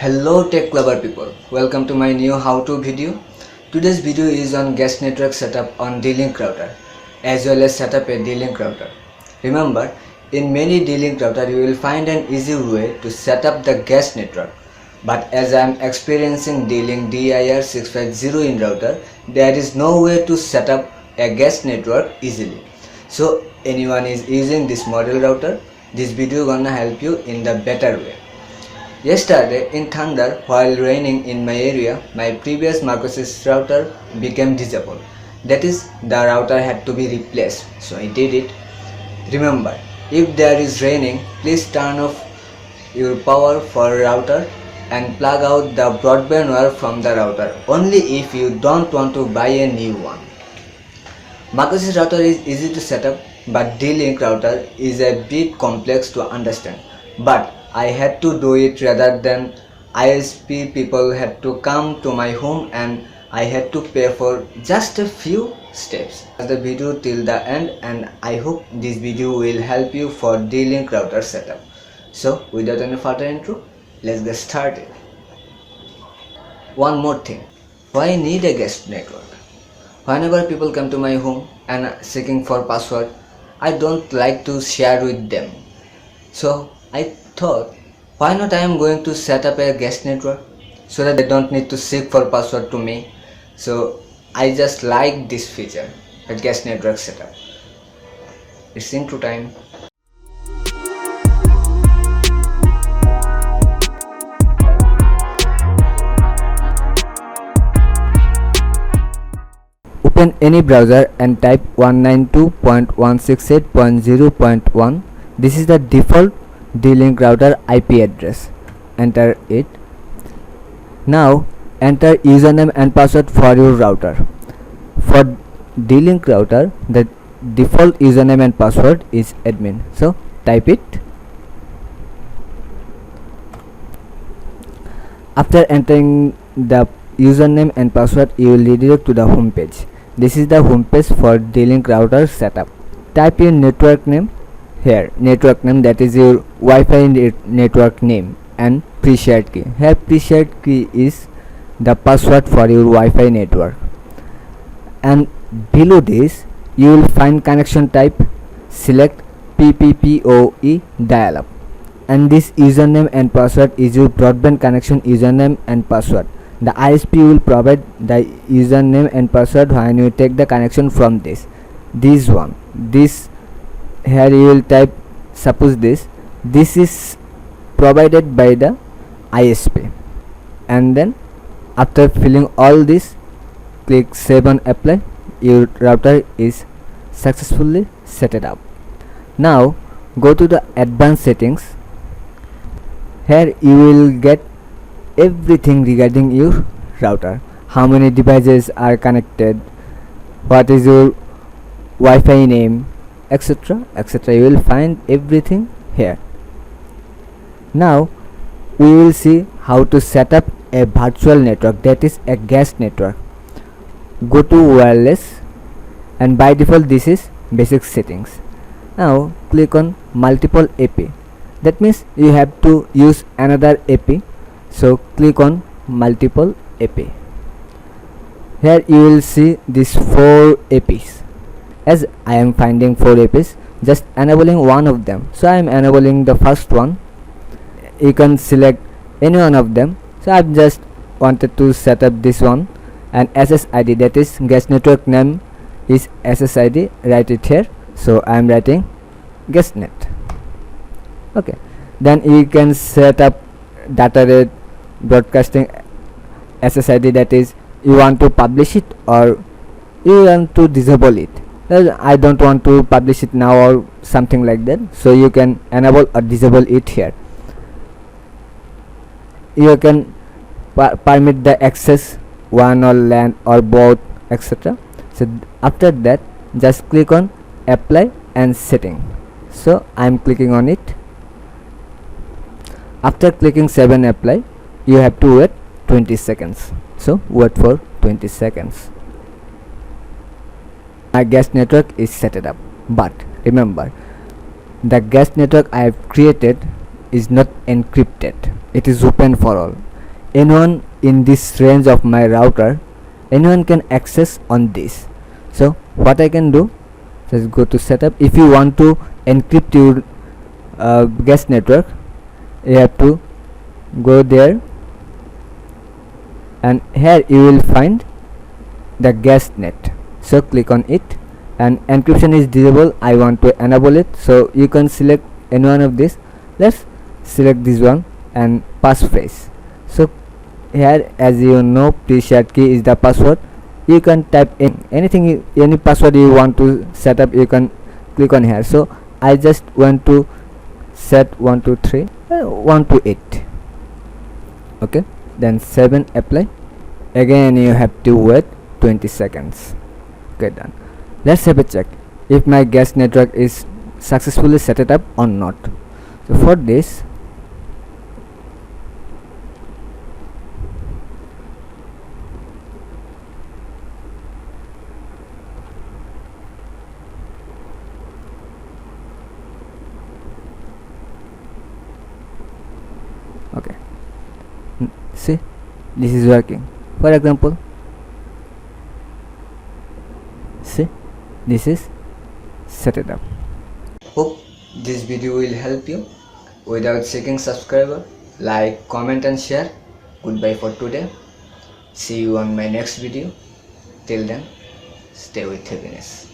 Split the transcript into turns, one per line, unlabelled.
Hello tech lover people, welcome to my new how-to video. Today's video is on guest network setup on D-Link router as well as setup a D-Link router. Remember, in many D-Link router you will find an easy way to set up the guest network. But as I am experiencing D-Link DIR650 in router, there is no way to set up a guest network easily. So anyone is using this model router, this video gonna help you in the better way. Yesterday in thunder while raining in my area, my previous Marcosys router became disabled. That is, the router had to be replaced. So I did it. Remember, if there is raining, please turn off your power for router and plug out the broadband wire from the router only if you don't want to buy a new one. Marcosys router is easy to set up, but D-Link router is a bit complex to understand. But I had to do it rather than ISP people had to come to my home and I had to pay for just a few steps. Watch the video till the end and I hope this video will help you for D-Link router setup. So without any further intro, let's get started. One more thing, why need a guest network? Whenever people come to my home and seeking for password, I don't like to share with them. So I thought, why not I am going to set up a guest network so that they don't need to seek for password to me. So I just like this feature, a guest network setup. It's intro time. Open any browser and type 192.168.0.1. This is the default D-Link router IP address. Enter it. Now enter username and password for your router. For D-Link router, the default username and password is admin. So type it. After entering the username and password, you will redirect to the home page. This is the home page for D-Link router setup. Type your network name here, network name, that is your Wi-Fi network name, and pre-shared key. Here pre-shared key is the password for your Wi-Fi network. And below this you will find connection type. Select PPPoE dial-up, and this username and password is your broadband connection username and password. The ISP will provide the username and password when you take the connection from this one. This here you will type, suppose this is provided by the ISP, and then after filling all this, click save and apply. Your router is successfully set it up. Now go to the advanced settings. Here you will get everything regarding your router, how many devices are connected, what is your Wi-Fi name, etc, etc. You will find everything here. Now we will see how to set up a virtual network, that is a guest network. Go to wireless, and by default this is basic settings. Now click on multiple AP. That means you have to use another AP. So click on multiple AP. Here you will see these 4 APs. As I am finding 4 APs, just enabling one of them. So I am enabling the first one. You can select any one of them. So I just wanted to set up this one, and SSID, that is guest network name is SSID. Write it here. So I am writing guestnet. Okay. Then you can set up data rate, broadcasting SSID, that is you want to publish it or you want to disable it. I don't want to publish it now or something like that, so you can enable or disable it here. You can permit the access one or LAN or both, etc. So after that just click on apply and setting. So I am clicking on it. After clicking save and apply, you have to wait 20 seconds. So wait for 20 seconds. Our guest network is set up, but remember, the guest network I have created is not encrypted. It is open for all. anyone in this range of my router, anyone can access on this. So what I can do, just go to setup. If you want to encrypt your guest network, you have to go there, and here you will find the guest net. So click on it, and encryption is disabled. I want to enable it, so you can select any one of this. Let's select this one and passphrase. So here, as you know, pre-shared key is the password. You can type in anything, any password you want to set up, you can click on here. So I just want to set 123 128. Okay, then save and apply. Again you have to wait 20 seconds. Okay, done. Let's have a check if my guest network is successfully set it up or not. So for this, okay, see, this is working. For example, see, this is set it up. Hope this video will help you. Without seeking subscriber, like, comment and share. Goodbye for today. See you on my next video. Till then, stay with happiness.